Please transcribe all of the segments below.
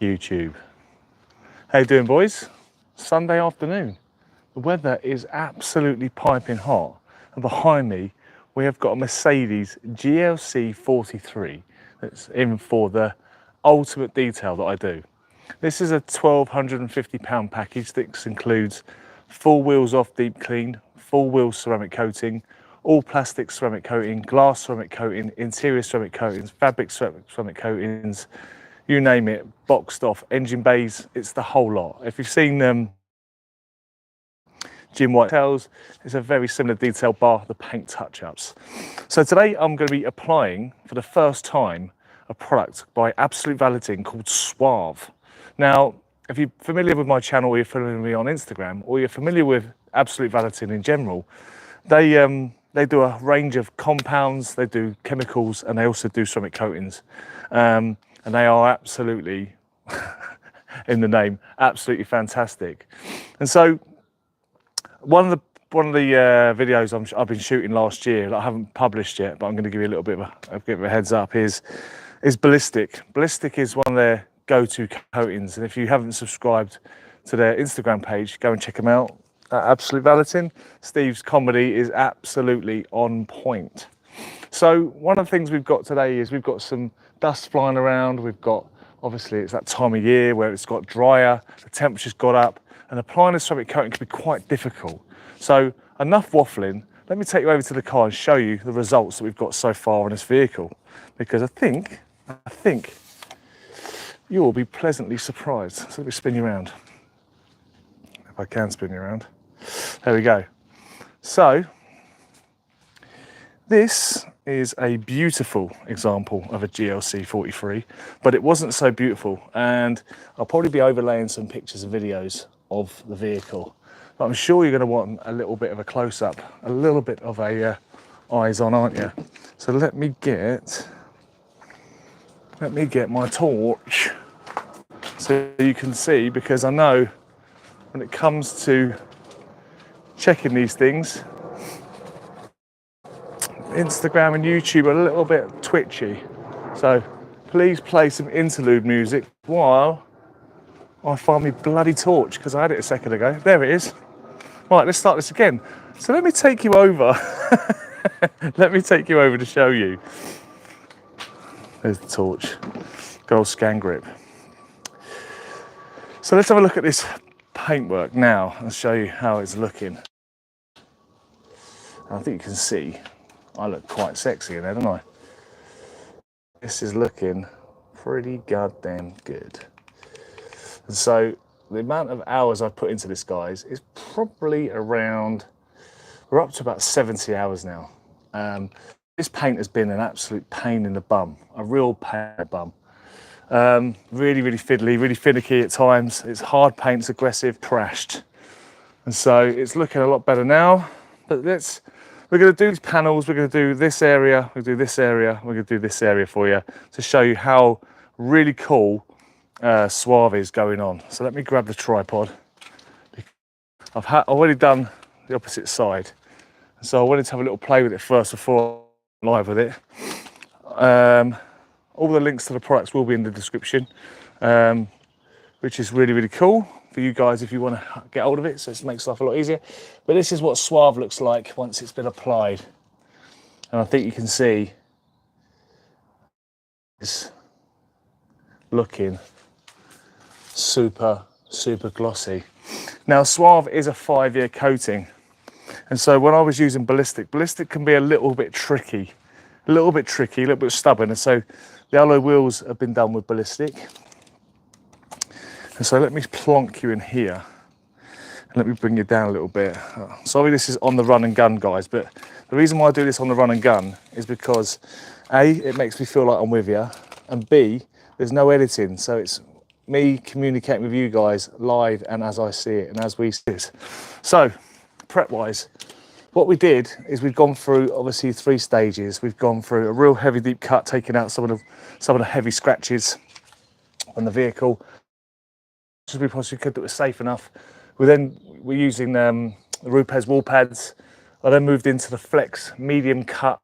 YouTube. How you doing, boys? Sunday afternoon. The weather is absolutely piping hot, and behind me we have got a Mercedes GLC 43 that's in for the ultimate detail that I do. This is a £1,250 package that includes full wheels off deep clean, full wheel ceramic coating, all plastic ceramic coating, glass ceramic coating, interior ceramic coatings, fabric ceramic coatings, you name it, boxed off, engine bays, it's the whole lot. If you've seen Jim White details, it's a very similar detail bar the paint touch-ups. So today I'm going to be applying for the first time a product by Absolute Valeting called SUAVE. Now, if you're familiar with my channel, or you're familiar with me on Instagram, or you're familiar with Absolute Valeting in general, they do a range of compounds, they do chemicals, and they also do ceramic coatings. And they are absolutely, in the name, absolutely fantastic. And so one of the videos I've been shooting last year that I haven't published yet, but I'm going to give you a little bit of a heads up, is Ballistic. Ballistic is one of their go-to coatings, and if you haven't subscribed to their Instagram page, go and check them out at Absolute Valeting. Steve's comedy is absolutely on point. So one of the things we've got today is we've got some dust flying around. We've got, obviously it's that time of year where it's got drier, the temperature's got up, and applying a ceramic coating can be quite difficult. So enough waffling, let me take you over to the car and show you the results that we've got so far on this vehicle, because I think you will be pleasantly surprised. So let me spin you around, if I can spin you around. There we go. So this is a beautiful example of a GLC 43, but it wasn't so beautiful, and I'll probably be overlaying some pictures and videos of the vehicle, but I'm sure you're going to want a little bit of a close-up, a little bit of a eyes on, aren't you? So let me get my torch so you can see, because I know when it comes to checking these things, Instagram and YouTube are a little bit twitchy, so please play some interlude music while I find my bloody torch, because I had it a second ago. There it is. Right, let's start this again. So let me take you over. Let me take you over to show you. There's the torch. Good old scan grip. So let's have a look at this paintwork now and show you how it's looking. I think you can see I look quite sexy in there, don't I? This is looking pretty goddamn good. And so the amount of hours I've put into this, guys, is probably around, we're up to about 70 hours now. This paint has been an absolute pain in the bum, a real pain in the bum. Really, really fiddly, really finicky at times. It's hard paint, it's aggressive, crashed. And so it's looking a lot better now, but we're going to do these panels, we're going to do this area, we're going to do this area, we're going to do this area for you to show you how really cool SUAVE is going on. So let me grab the tripod. I've already done the opposite side, so I wanted to have a little play with it first before I'm live with it. All the links to the products will be in the description, which is really, really cool for you guys if you want to get hold of it, so it makes life a lot easier. But this is what SUAVE looks like once it's been applied, and I think you can see it's looking super, super glossy. Now SUAVE is a 5-year coating, and so when I was using Ballistic can be a little bit tricky, a little bit stubborn, and so the alloy wheels have been done with Ballistic. And so let me plonk you in here and let me bring you down a little bit. Sorry, this is on the run and gun, guys, but the reason why I do this on the run and gun is because A, it makes me feel like I'm with you, and B, there's no editing, so it's me communicating with you guys live and as I see it and as we see it. So prep wise, what we did is we've gone through obviously 3 stages. We've gone through a real heavy deep cut, taking out some of the heavy scratches on the vehicle as we possibly could that was safe enough. We're using the Rupes wall pads. I then moved into the Flex medium cut.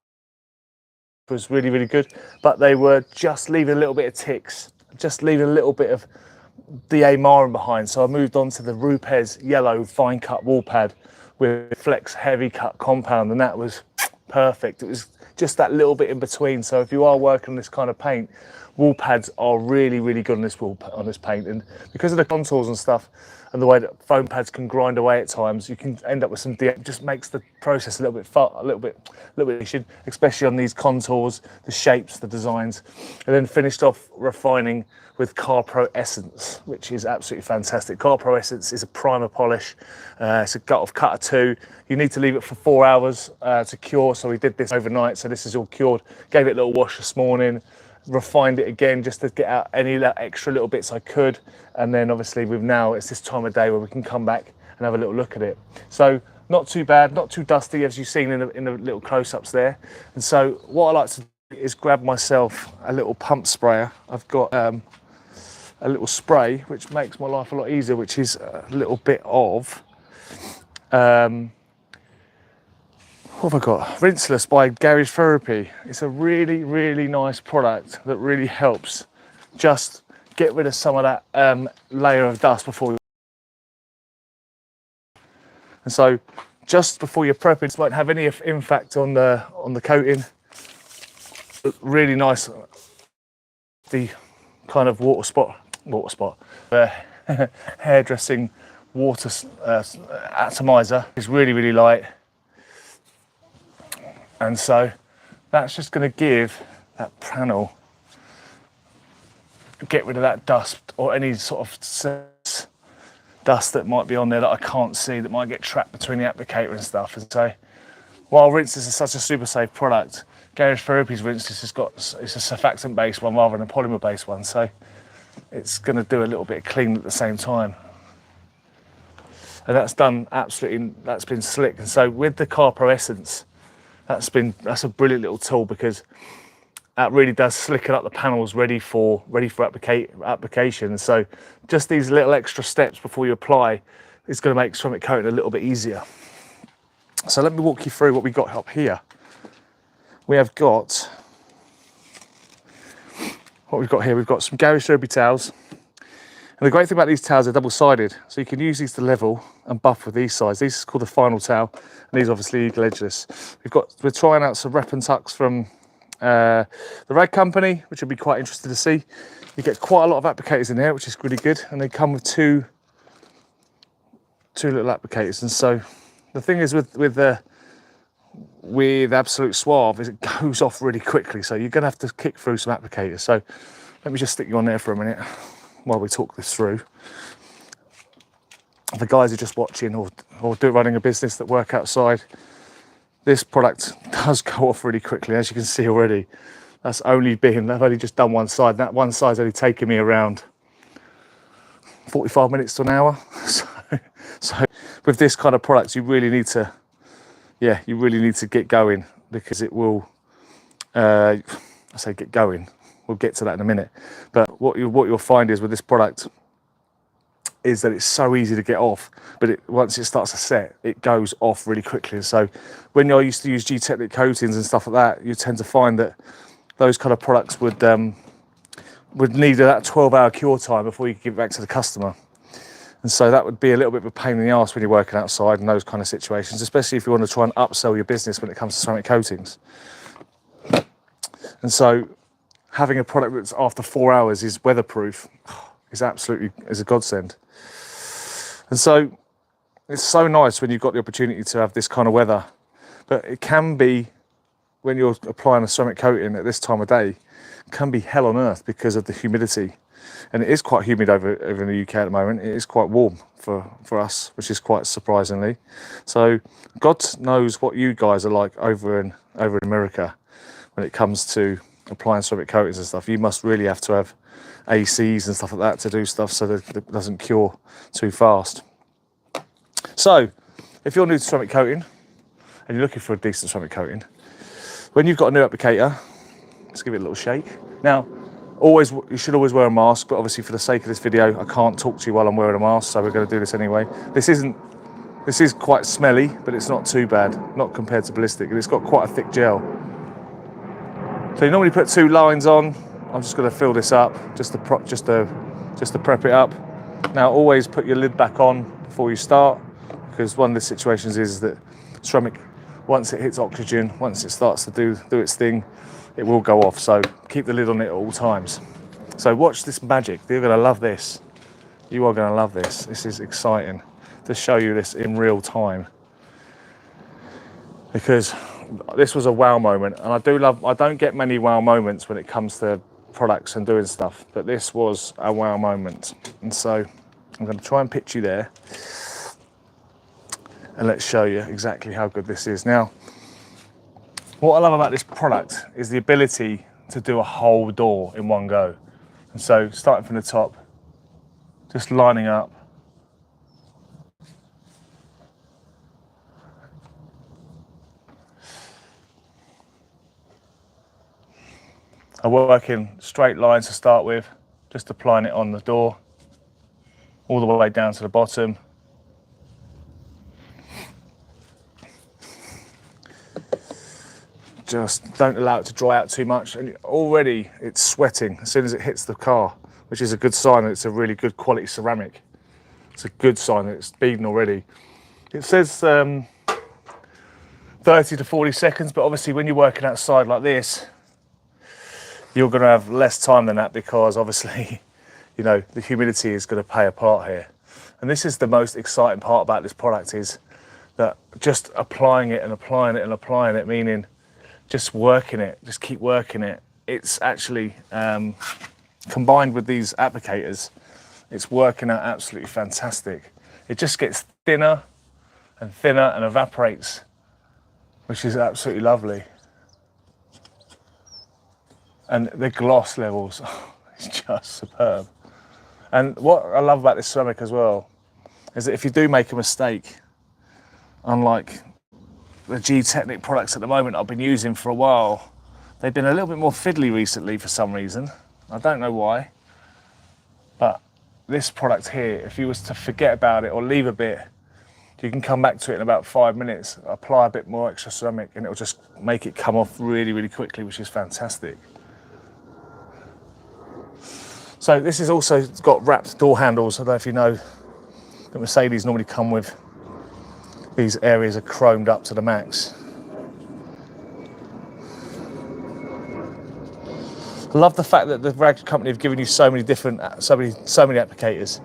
It was really, really good, but they were just leaving a little bit of ticks just leaving a little bit of DA marring behind. So I moved on to the Rupes yellow fine cut wall pad with Flex heavy cut compound, and that was perfect. It was just that little bit in between. So if you are working on this kind of paint, wall pads are really, really good on this paint. And because of the contours and stuff and the way that foam pads can grind away at times, you can end up with some DA. It just makes the process a little bit especially on these contours, the shapes, the designs. And then finished off refining with Car Pro Essence, which is absolutely fantastic. Car Pro Essence is a primer polish. It's a gut of cutter 2. You need to leave it for 4 hours to cure. So we did this overnight. So this is all cured. Gave it a little wash this morning, refined it again just to get out any extra little bits I could. And then obviously it's this time of day where we can come back and have a little look at it. So not too bad, not too dusty as you've seen in the little close-ups there. And so what I like to do is grab myself a little pump sprayer. I've got a little spray which makes my life a lot easier, which is a little bit of what have I got? Rinseless by Garage Therapy. It's a really, really nice product that really helps just get rid of some of that layer of dust before you. And so just before you're prepping, it won't have any impact on the coating. Really nice, the kind of water spot, hairdressing water atomizer is really, really light. And so that's just going to give that panel, get rid of that dust or any sort of dust that might be on there that I can't see, that might get trapped between the applicator and stuff. And so while Rinseless is such a super safe product, Garage Therapy's Rinseless it's a surfactant based one rather than a polymer based one. So it's going to do a little bit of clean at the same time. And that's done absolutely, that's been slick. And so with the Car Pro Essence, that's a brilliant little tool because that really does slicken up the panels ready for application. So just these little extra steps before you apply is going to make ceramic coating a little bit easier. So let me walk you through what we got up here. We have got what we've got here. We've got some Garage Therapy towels. And the great thing about these towels, they're double-sided, so you can use these to level and buff with these sides. These is called the final towel, and these obviously eagle edgeless. We're trying out some Rep and Tucks from the Rag Company, which would be quite interesting to see. You get quite a lot of applicators in there, which is really good, and they come with two little applicators. And so the thing is with Absolute Suave is it goes off really quickly, so you're going to have to kick through some applicators. So let me just stick you on there for a minute while we talk this through. The guys who are just watching or running a business that work outside, this product does go off really quickly. As you can see already, I've only just done one side. That one side's only taken me around 45 minutes to an hour. So with this kind of product, you really need to get going, because it will, I say get going, we'll get to that in a minute. But what you'll find is with this product is that it's so easy to get off, but once it starts to set, it goes off really quickly. And so when I used to use G-Technic coatings and stuff like that, you tend to find that those kind of products would need that 12-hour cure time before you could give it back to the customer. And so that would be a little bit of a pain in the arse when you're working outside in those kind of situations, especially if you want to try and upsell your business when it comes to ceramic coatings. And so having a product that's after 4 hours is weatherproof is a godsend. And so it's so nice when you've got the opportunity to have this kind of weather, but it can be, when you're applying a ceramic coating at this time of day, can be hell on earth because of the humidity. And it is quite humid over in the UK at the moment. It is quite warm for us, which is quite surprisingly. So God knows what you guys are like over in America when it comes to applying ceramic coatings and stuff. You must really have to have ACs and stuff like that to do stuff so that it doesn't cure too fast. So if you're new to ceramic coating and you're looking for a decent ceramic coating, when you've got a new applicator, let's give it a little shake. Now, you should always wear a mask, but obviously for the sake of this video, I can't talk to you while I'm wearing a mask, so we're going to do this anyway. This is quite smelly, but it's not too bad, not compared to ballistic, and it's got quite a thick gel. So you normally put 2 lines on, I'm just going to fill this up just to prep it up. Now always put your lid back on before you start, because one of the situations is that ceramic, once it hits oxygen, once it starts to do its thing, it will go off. So keep the lid on it at all times. So watch this magic. You're going to love this. You are going to love this. This is exciting to show you this in real time, because this was a wow moment, and I don't get many wow moments when it comes to products and doing stuff, but this was a wow moment. And so I'm going to try and pitch you there, and let's show you exactly how good this is. Now, what I love about this product is the ability to do a whole door in one go. And so starting from the top, just lining up. I work in straight lines to start with, just applying it on the door, all the way down to the bottom. Just don't allow it to dry out too much, and already it's sweating as soon as it hits the car, which is a good sign that it's a really good quality ceramic. It's a good sign that it's beading already. It says 30 to 40 seconds, but obviously when you're working outside like this, you're going to have less time than that, because obviously, you know, the humidity is going to play a part here. And this is the most exciting part about this product, is that just applying it and applying it and applying it, meaning just working it, just keep working it. It's actually, combined with these applicators, it's working out absolutely fantastic. It just gets thinner and thinner and evaporates, which is absolutely lovely. And the gloss levels, is just superb. And what I love about this ceramic as well is that if you do make a mistake, unlike the G-Technic products at the moment I've been using for a while, they've been a little bit more fiddly recently for some reason. I don't know why, but this product here, if you was to forget about it or leave a bit, you can come back to it in about 5 minutes, apply a bit more extra ceramic, and it'll just make it come off really, really quickly, which is fantastic. So this has also got wrapped door handles. I don't know if you know that Mercedes normally come with these areas are chromed up to the max. I love the fact that the rag company have given you so many different, so many applicators.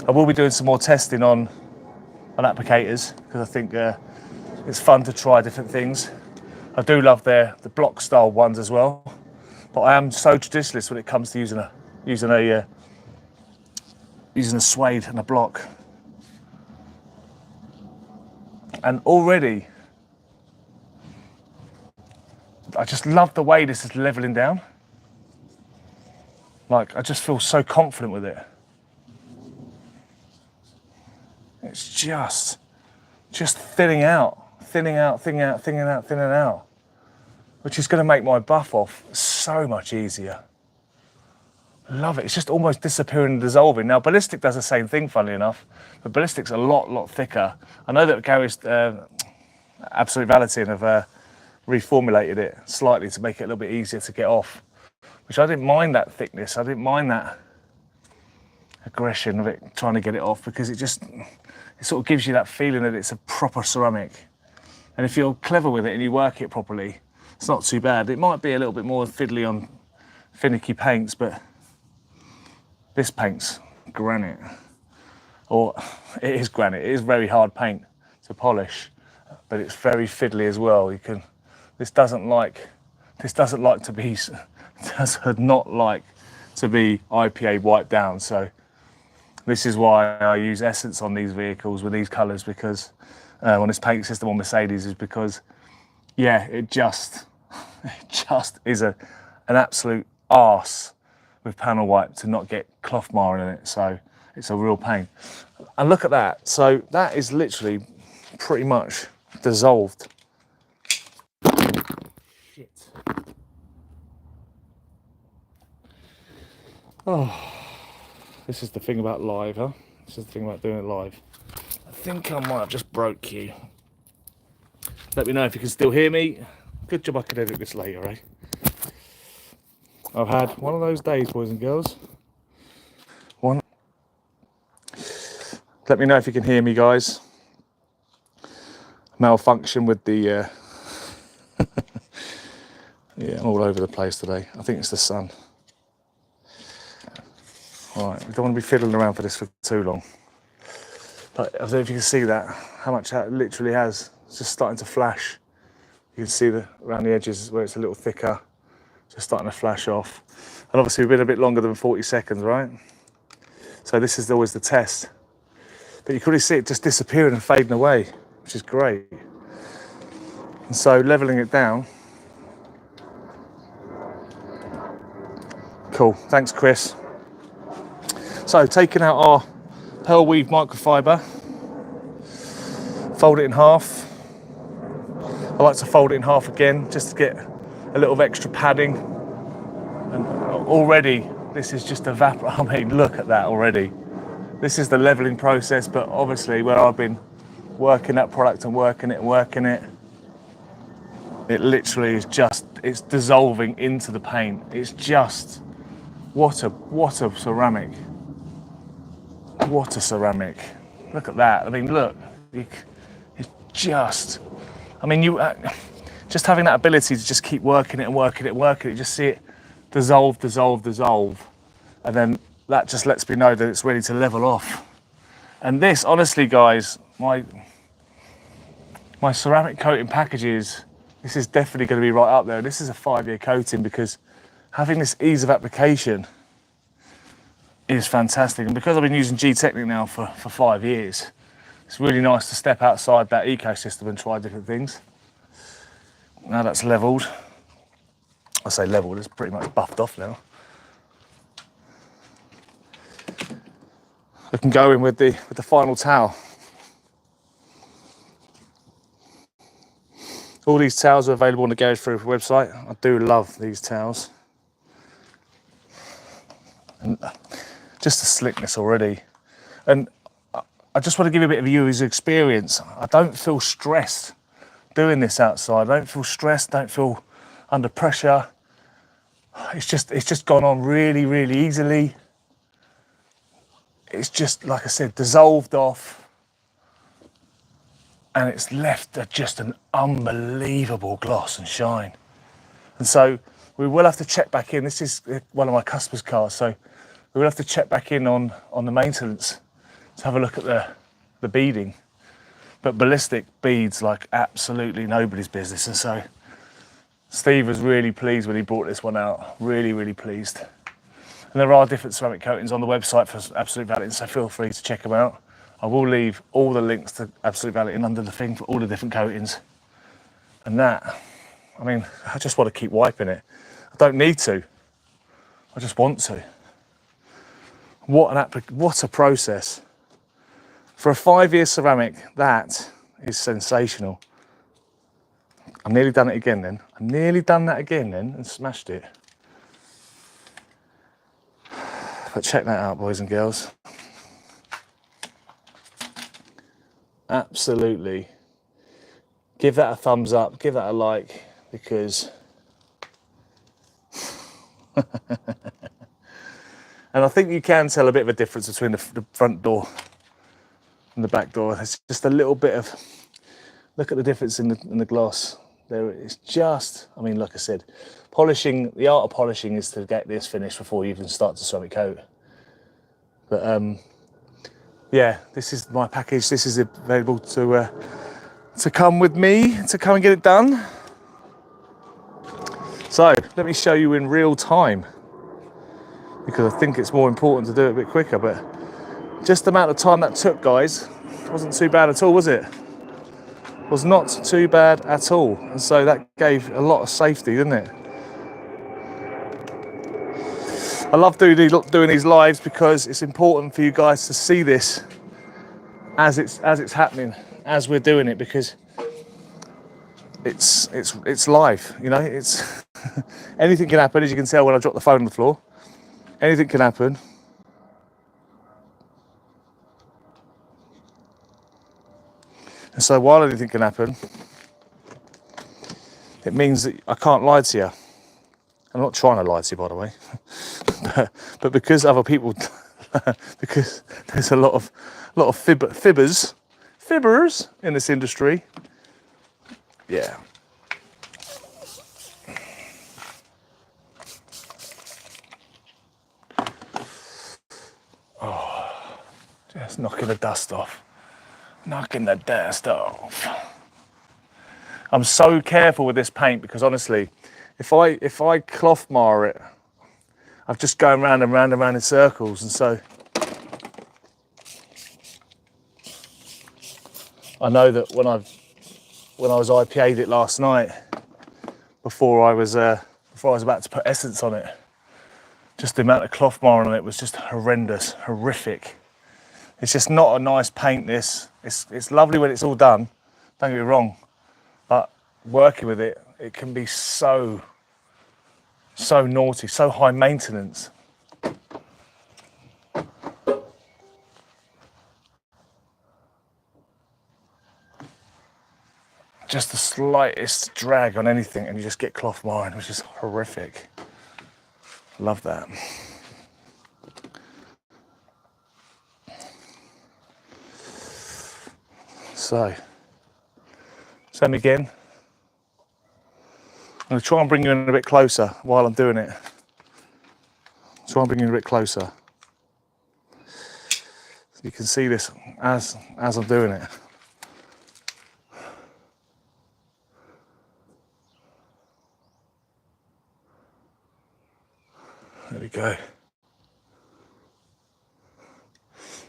I will be doing some more testing on applicators, because I think it's fun to try different things. I do love the block style ones as well, but I am so traditionalist when it comes to using a suede and a block. And already, I just love the way this is leveling down. Like, I just feel so confident with it. It's just thinning out, which is going to make my buff off so much easier. Love it. It's just almost disappearing and dissolving. Now, ballistic does the same thing, funnily enough, but ballistic's a lot thicker. I know that Gary's Absolute Valitin have reformulated it slightly to make it a little bit easier to get off, which I didn't mind that thickness. I didn't mind that aggression of it trying to get it off, because it sort of gives you that feeling that it's a proper ceramic. And if you're clever with it and you work it properly, it's not too bad. It might be a little bit more fiddly on finicky paints, but this paint's granite. Or it is granite. It is very hard paint to polish, but it's very fiddly as well. This does not like to be IPA wiped down. So this is why I use Essence on these vehicles with these colours, because on this paint system on Mercedes, is because, yeah, it just is an absolute arse with panel wipe to not get cloth marring in it. So it's a real pain. And look at that. So that is literally pretty much dissolved. Shit. Oh, this is the thing about live, huh? This is the thing about doing it live. I think I might have just broke you. Let me know if you can still hear me. Good job I can edit this later, eh? I've had one of those days, boys and girls. Let me know if you can hear me, guys. Malfunction with the yeah, I'm all over the place today. I think it's the sun. All right, we don't want to be fiddling around for this for too long. But I don't know if you can see that, how much that literally has. It's just starting to flash. You can see around the edges where it's a little thicker, just starting to flash off. And obviously we've been a bit longer than 40 seconds, right? So this is always the test. But you can really see it just disappearing and fading away, which is great. And so leveling it down. Cool, thanks Chris. So taking out our pearl weave microfiber, fold it in half. I like to fold it in half again just to get a little extra padding. And already this is just I mean, look at that already. This is the leveling process, but obviously where I've been working that product and working it, it literally is it's dissolving into the paint. It's just, what a ceramic. What a ceramic. Look at that. I mean, look, it's just, I mean, just having that ability to just keep working it, just see it dissolve, and then that just lets me know that it's ready to level off. And this, honestly, guys, my ceramic coating packages, this is definitely going to be right up there. This is a 5-year coating because having this ease of application is fantastic. And because I've been using G-Technic now for 5 years, it's really nice to step outside that ecosystem and try different things. Now that's leveled. I say leveled, it's pretty much buffed off now. I can go in with the final towel. All these towels are available on the Garage Proof website. I do love these towels. And just the slickness already. And I just want to give you a bit of a user experience. I don't feel stressed doing this outside. I don't feel stressed, don't feel under pressure. It's just gone on really, really easily. It's just, like I said, dissolved off. And it's left just an unbelievable gloss and shine. And so we will have to check back in. This is one of my customers' cars, so we will have to check back in on the maintenance to have a look at the beading. But ballistic beads like absolutely nobody's business. And so Steve was really pleased when he brought this one out. Really, really pleased. And there are different ceramic coatings on the website for Absolute Valeting, so feel free to check them out. I will leave all the links to Absolute Valeting under the thing for all the different coatings. And that, I mean, I just want to keep wiping it. I don't need to. I just want to. What a process. For a 5-year ceramic, that is sensational. I've nearly done it again then. I've nearly done that again then and smashed it. But check that out, boys and girls. Absolutely. Give that a thumbs up, give that a like, because and I think you can tell a bit of a difference between the front door and the back door. There's just a little bit of, look at the difference in the gloss. There it's just, I mean, like I said, polishing, the art of polishing is to get this finished before you even start to ceramic coat. But yeah, this is my package. This is available to come with me, to come and get it done. So let me show you in real time, because I think it's more important to do it a bit quicker. But just the amount of time that took, guys, wasn't too bad at all, was it? Was not too bad at all. And so that gave a lot of safety, didn't it? I love doing these lives because it's important for you guys to see this as it's happening, as we're doing it, because it's live, you know. It's anything can happen, as you can tell when I drop the phone on the floor. Anything can happen. And so while anything can happen, it means that I can't lie to you. I'm not trying to lie to you, by the way, but because other people, because there's a lot of fibbers in this industry. Yeah. Oh, just knocking the dust off. Knocking the dust off. I'm so careful with this paint because honestly, if I cloth mar it, I'm just going round and round and round in circles, and so I know that when I was IPA'd it last night, before I was about to put essence on it, just the amount of cloth marring on it was just horrendous, horrific. It's just not a nice paint. This it's lovely when it's all done. Don't get me wrong, but working with it, it can be so naughty, so high maintenance. Just the slightest drag on anything and you just get cloth marring, which is horrific. Love that. So, same again. I'm going to try and bring you in a bit closer while I'm doing it. Try and bring you in a bit closer. So you can see this as I'm doing it. There we go.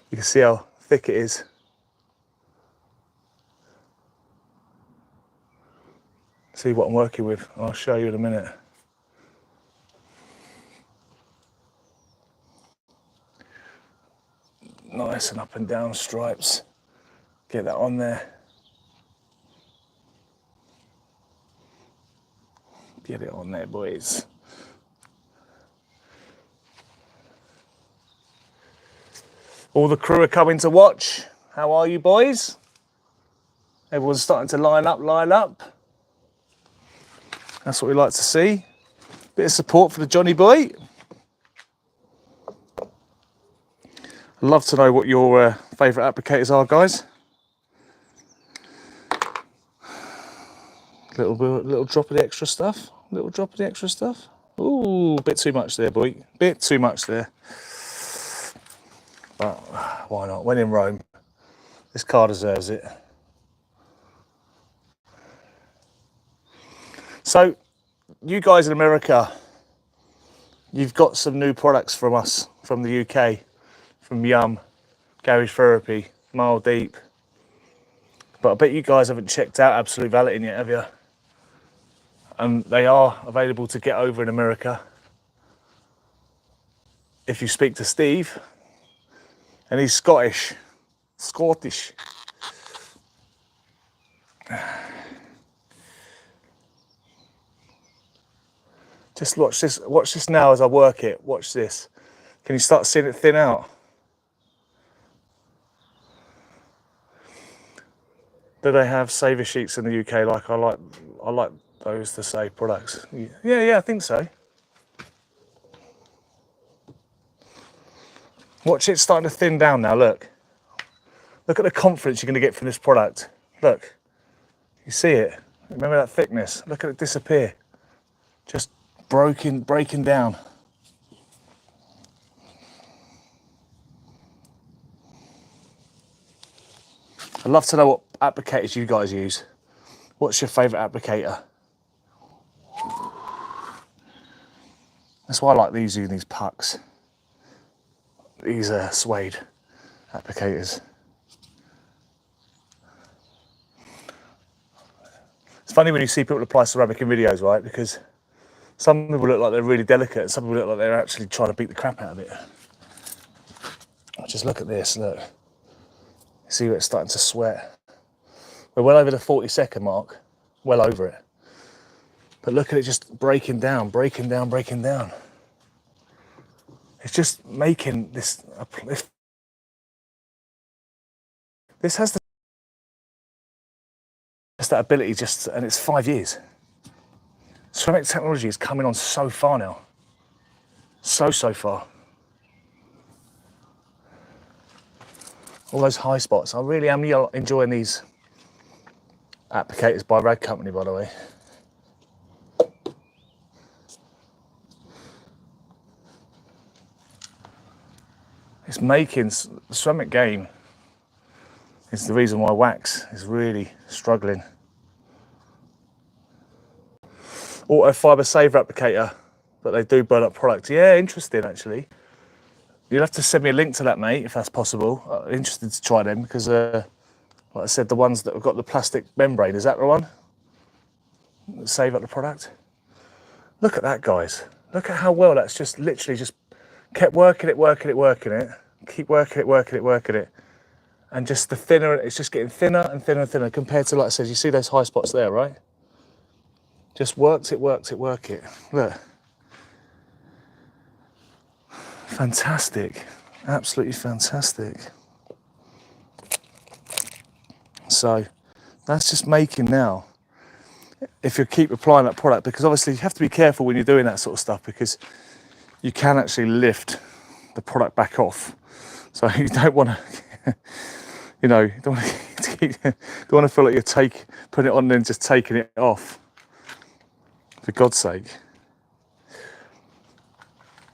You can see how thick it is. See what I'm working with. I'll show you in a minute. Nice and up and down stripes. Get that on there. Get it on there, boys. All the crew are coming to watch. How are you, boys? Everyone's starting to line up. That's what we like to see. Bit of support for the Jonny boy. I'd love to know what your favourite applicators are, guys. Little drop of the extra stuff. Little drop of the extra stuff. Ooh, bit too much there, boy. Bit too much there. But why not? When in Rome, this car deserves it. So, you guys in America, you've got some new products from us, from the UK, from Yum, Garage Therapy, Mile Deep. But I bet you guys haven't checked out Absolute Valeting yet, have you? And they are available to get over in America. If you speak to Steve, and he's Scottish. Just watch this now as I work it. Watch this. Can you start seeing it thin out? Do they have saver sheets in the UK like I like those to save products? Yeah, I think so. Watch it starting to thin down now, look. Look at the confidence you're going to get from this product. Look, you see it? Remember that thickness? Look at it disappear. Just breaking down. I'd love to know what applicators you guys use. What's your favourite applicator? That's why I like using these pucks. These suede applicators. It's funny when you see people apply ceramic in videos, right? Because some people look like they're really delicate and some people look like they're actually trying to beat the crap out of it. Just look at this, look. See where it's starting to sweat. We're well over the 40-second mark, well over it. But look at it just breaking down. It's just making this, this has that ability and it's 5 years. ceramic technology is coming on so far now. So far. All those high spots. I really am enjoying these applicators by Rag Company, by the way. It's making the ceramic game is the reason why wax is really struggling. Auto fibre saver applicator, but they do burn up product. Yeah, interesting actually. You'll have to send me a link to that, mate, if that's possible. I'm interested to try them because, like I said, the ones that have got the plastic membrane, is that the one? Save up the product. Look at that, guys. Look at how well that's just literally just kept working it. Keep working it. And just the thinner, it's just getting thinner and thinner compared to, like I said, you see those high spots there, right? Just worked it. Look. Fantastic, absolutely fantastic. So that's just making now, if you keep applying that product, because obviously you have to be careful when you're doing that sort of stuff because you can actually lift the product back off. So you don't want to, you know, don't want to feel like you're putting it on and then just taking it off, for God's sake.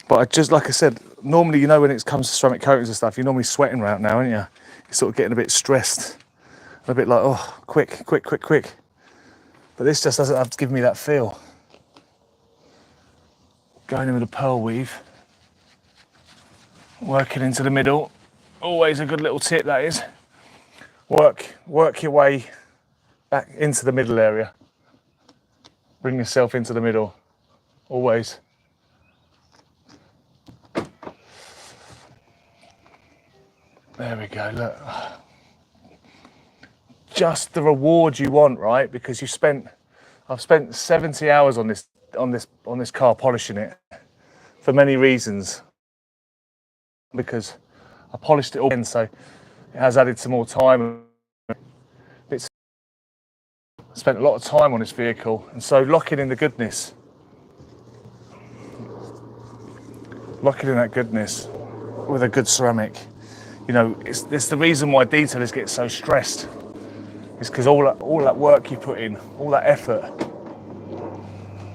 But just like I said, normally, you know, when it comes to ceramic coatings and stuff, you're normally sweating right now, aren't you? You're sort of getting a bit stressed, a bit like, oh, quick. But this just doesn't have to give me that feel. Going in with a pearl weave, working into the middle. Always a good little tip, that is. Work your way back into the middle area. Bring yourself into the middle, always. There we go, look. Just the reward you want, right? Because I've spent 70 hours on this car polishing it for many reasons. Because I polished it all in, so it has added some more time. I spent a lot of time on this vehicle, and so locking in the goodness. Locking in that goodness with a good ceramic. You know, it's the reason why detailers get so stressed. It's because all that work you put in, all that effort,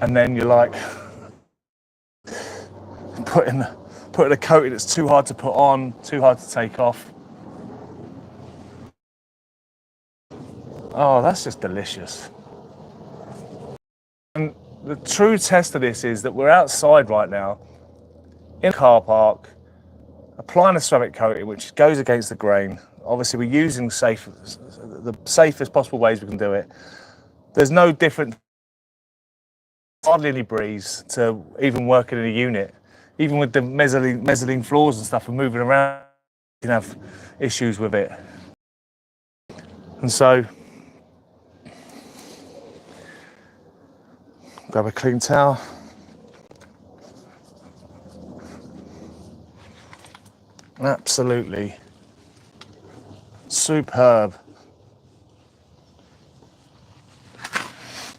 and then you're like putting a coating that's too hard to put on, too hard to take off. Oh, that's just delicious. And the true test of this is that we're outside right now in a car park, applying a ceramic coating which goes against the grain. Obviously we're using the safest possible ways we can do it. There's no different, hardly any breeze to even working in a unit. Even with the mezzanine floors and stuff and moving around, you can have issues with it. And so, grab a clean towel. Absolutely superb.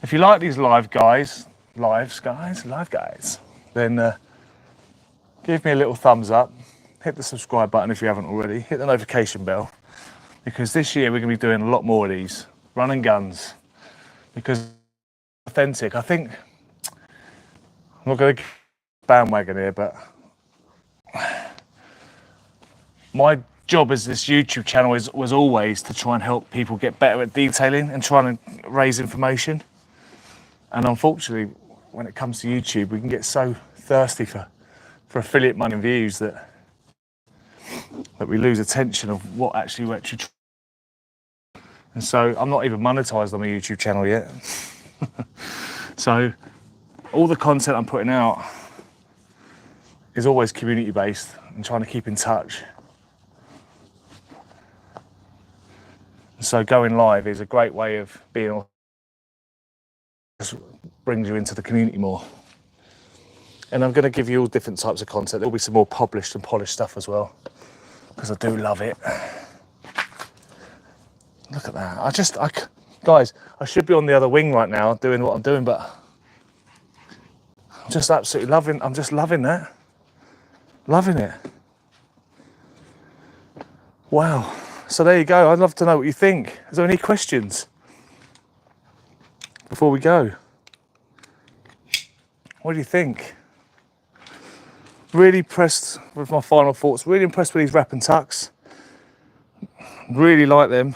If you like these live guys, then give me a little thumbs up, hit the subscribe button if you haven't already, hit the notification bell, because this year we're going to be doing a lot more of these run and guns, because authentic. I think I'm not going to bandwagon here, but my job as this YouTube channel was always to try and help people get better at detailing and trying to raise information. And unfortunately, when it comes to YouTube, we can get so thirsty for affiliate money and views that we lose attention of what actually we're actually. And so I'm not even monetized on my YouTube channel yet. So all the content I'm putting out is always community based and trying to keep in touch. So going live is a great way of being, just brings you into the community more. And I'm going to give you all different types of content. There'll be some more published and polished stuff as well, because I do love it. Look at that. Guys, I should be on the other wing right now doing what I'm doing, but Just absolutely loving, I'm just loving that. Loving it. Wow. So there you go. I'd love to know what you think. Is there any questions before we go? What do you think? Really impressed with my final thoughts. Really impressed with these wrap and tucks. Really like them.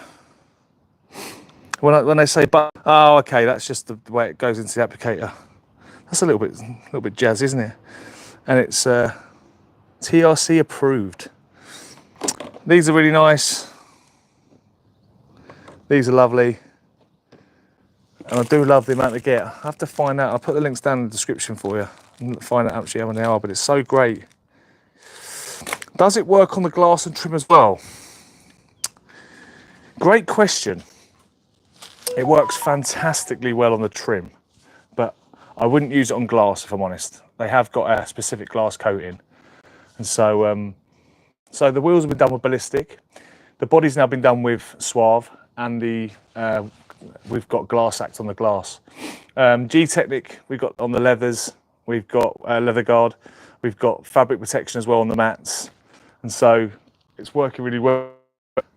When they say, but oh, okay, that's just the way it goes into the applicator. That's a little bit jazz, isn't it? And it's TRC approved. These are really nice. These are lovely. And I do love the amount they get. I have to find out. I'll put the links down in the description for you and find out actually how many they are, but it's so great. Does it work on the glass and trim as well? Great question. It works fantastically well on the trim, but I wouldn't use it on glass if I'm honest. They have got a specific glass coating. And so, so the wheels have been done with ballistic. The body's now been done with SUAVE, and we've got glass act on the glass. G-Technic we've got on the leathers. We've got leather guard. We've got fabric protection as well on the mats. And so it's working really well.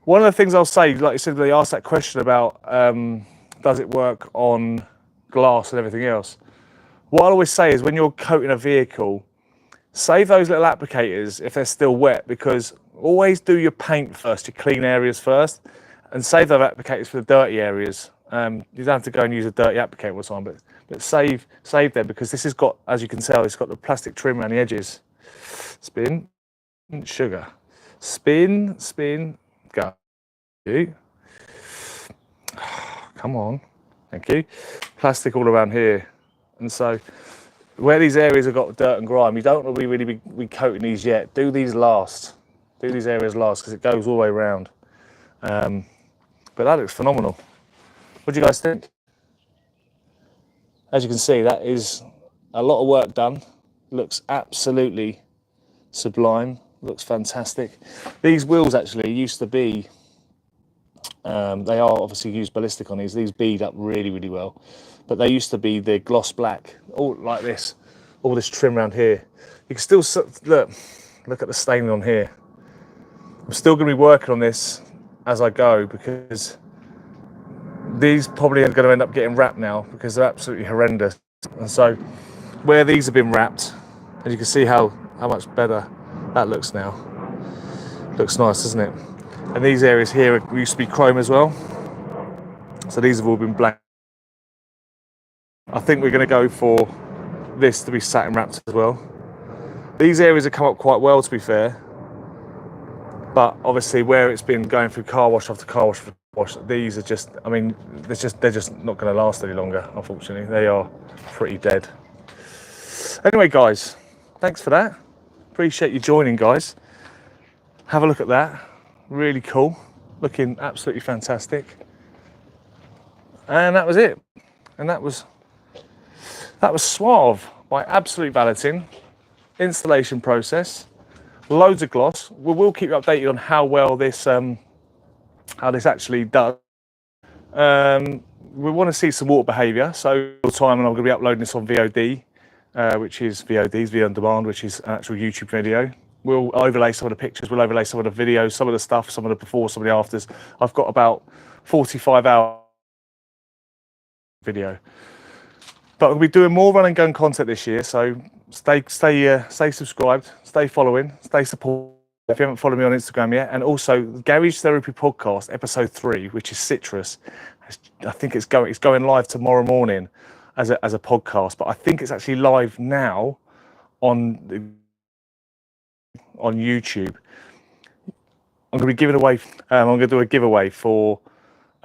One of the things I'll say, like you said, they asked that question about does it work on glass and everything else. What I always say is when you're coating a vehicle, save those little applicators if they're still wet, because always do your paint first, your clean areas first, and save those applicators for the dirty areas. You don't have to go and use a dirty applicator all the time, but save them, because this has got, as you can tell, it's got the plastic trim around the edges. Spin, sugar. Spin, spin, go. Come on, thank you. Plastic all around here. And so where these areas have got dirt and grime, you don't want to really be coating these yet. Do these last. Do these areas last, because it goes all the way around. But that looks phenomenal. What do you guys think? As you can see, that is a lot of work done. Looks absolutely sublime. Looks fantastic. These wheels actually used to be, they are obviously used ballistic on these. These bead up really, really well. But they used to be the gloss black, all like this, all this trim around here. You can still look at the staining on here. I'm still going to be working on this as I go, because these probably are going to end up getting wrapped now, because they're absolutely horrendous. And so where these have been wrapped, and you can see how much better that looks now. Looks nice, doesn't it? And these areas here used to be chrome as well. So these have all been black. I think we're going to go for this to be satin wrapped as well. These areas have come up quite well, to be fair. But obviously where it's been going through car wash after car wash after wash, these are just, I mean, they're just not going to last any longer, unfortunately. They are pretty dead. Anyway, guys, thanks for that. Appreciate you joining, guys. Have a look at that. Really cool. Looking absolutely fantastic. And that was it. And that was SUAVE by Absolute Valeting. Installation process. Loads of gloss. We will keep you updated on how well this actually does. We want to see some water behaviour, so all the time, and I'm going to be uploading this on VOD, which is VOD's video on demand, which is an actual YouTube video. We'll overlay some of the pictures, we'll overlay some of the videos, some of the stuff, some of the before, some of the afters. I've got about 45 hour video. But we'll be doing more run and gun content this year, so stay subscribed, stay following, stay supportive. If you haven't followed me on Instagram yet, and also Garage Therapy Podcast, episode 3, which is Citrus. I think it's going live tomorrow morning as a podcast, but I think it's actually live now on YouTube. I'm going to be giving away. I'm going to do a giveaway for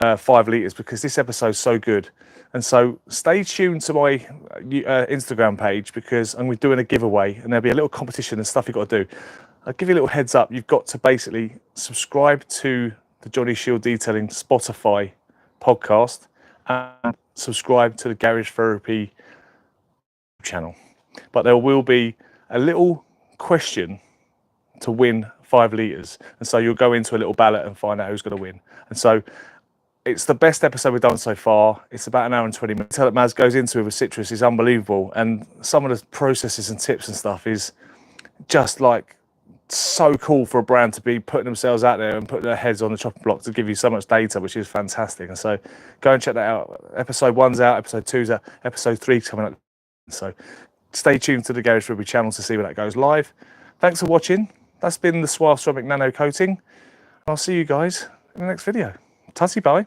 5 litres, because this episode's so good. And so stay tuned to my Instagram page, because I'm doing a giveaway, and there'll be a little competition and stuff you've got to do. I'll give you a little heads up. You've got to basically subscribe to the Jonny Shiell Detailing Spotify podcast and subscribe to the Garage Therapy channel. But there will be a little question to win 5 litres. And so you'll go into a little ballot and find out who's going to win. And so It's the best episode we've done so far. It's about an hour and 20 minutes. What Maz goes into with citrus is unbelievable, and some of the processes and tips and stuff is just like so cool for a brand to be putting themselves out there and putting their heads on the chopping block to give you so much data, which is fantastic. And so go and check that out. Episode 1's out, episode 2's out, episode 3's coming up. So stay tuned to the Garage Ruby channel to see when that goes live. Thanks for watching. That's been the SUAVE Ceramic Nano Coating. I'll see you guys in the next video. Tutty bye.